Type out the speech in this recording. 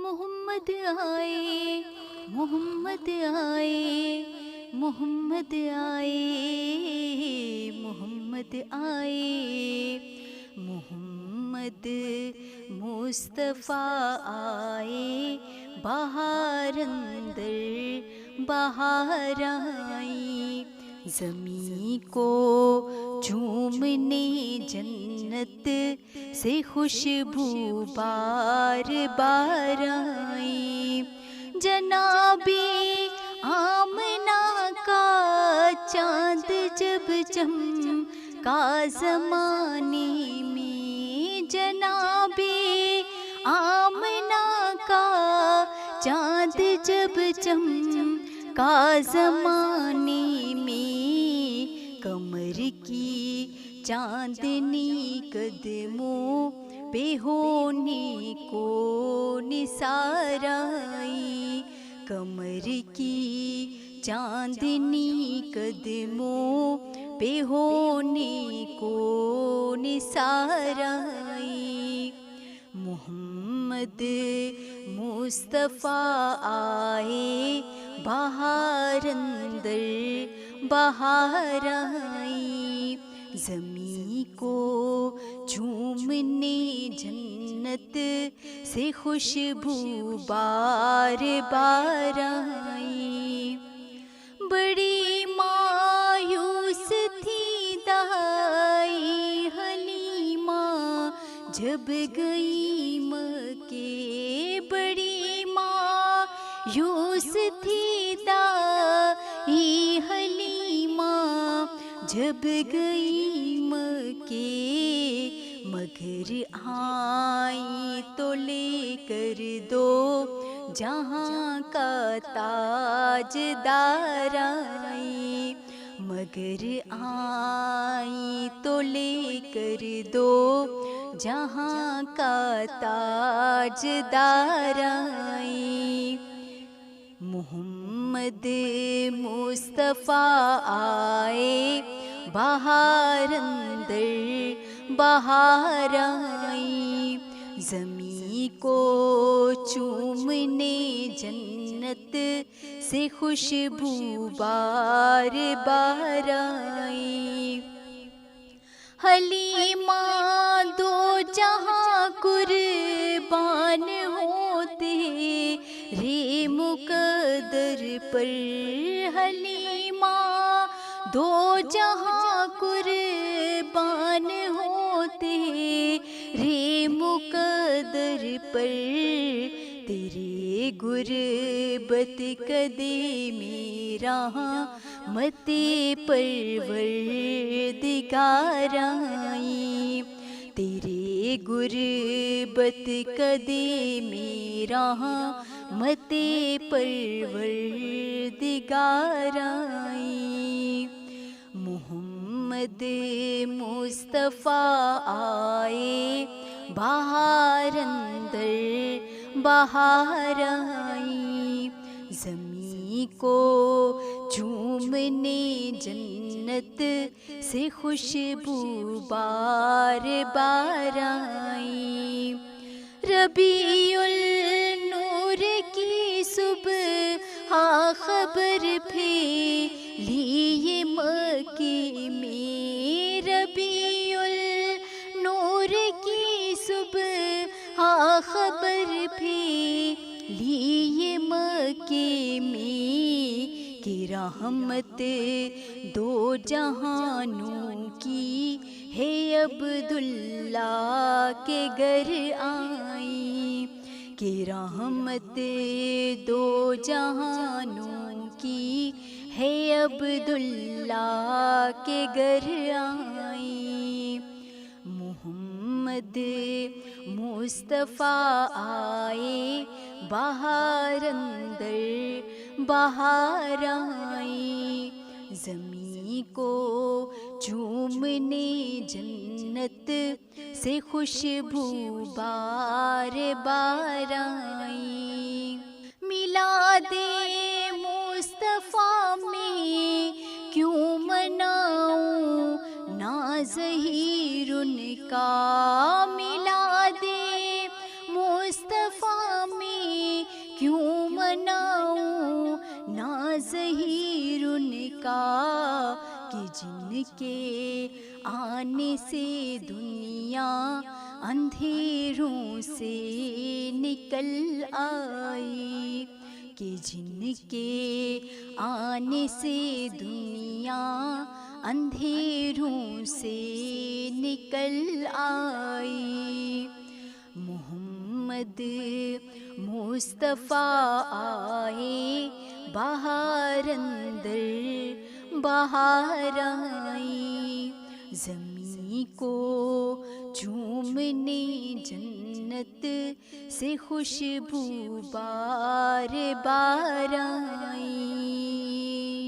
محمد آئے، محمد آئے، محمد آئے، محمد آئے، محمد مصطفیٰ آئے، بہار اندر بہار آئی، زمین کو چومنے جنت سے خوشبو بار بار آئی، جنابی آمنہ کا چاند جب چمکا زمانے میں، جنابی آمنہ کا چاند جب چمکا زمانے میں، کمر کی چاندنی قدموں پہ ہونے کو نثار آئی، کمر کی چاندنی قدموں پہ ہونے کو نثار آئی، محمد مصطفیٰ آئے، بہار اندر بہار آئی، زمین کو چومنے جنت سے خوشبو بار بار آئی، بڑی مایوس تھی دائی حلیمہ جب گئی مکے، بڑی مایوس تھی دائی حلیمہ جب گئی مکے، مگر آئی تو لے کر دو جہاں کا تاج دار آئی، مگر آئی تو لے کر دو جہاں کا تاج دار آئی، محمد مصطفیٰ آئے، بہار اندر بہار آئی، زمین کو چومنے جنت سے خوشبو بار بار آئی، حلیمہ دو جہاں قربان ہوتے رے مقدر پر، حلیمہ دو جہاں قربان ہوتے رے مقدر پر، تیرے غربت قدے میرا مت پروردگار آئی، تیرے غربت قدے میرا مت پروردگار آئی، محمد مصطفیٰ آئے، بہار اندر بہار آئی، زمین کو چومنے جنت سے خوشبو بار بار آئی، ربیع النور کی صبح خبر پھیلی مکی میں، ربیع النور کی صبح خبر پھیلی مکی میں، کہ رحمت دو جہانوں کی ہے عبداللہ کے گھر آئی، کہ رحمت دو جہانوں کی ہے عبداللہ کے گھر آئی، محمد مصطفیٰ آئے، بہار اندر بہار آئی، زمین کو چومنے جنت سے خوشبو بار بار آئی، میلاد مصطفیٰ میں کیوں مناؤں نا ظہیر ان کا، میلاد مصطفیٰ میں ظہیر ان کا کہ جن کے آنے سے دنیا اندھیروں سے نکل آئی، کہ جن کے آنے سے دنیا اندھیروں سے نکل آئی۔ محمد مصطفیٰ آئے بہار اندر بہار آئی، زمین کو چومنے جنت سے خوشبو بار بار آئی۔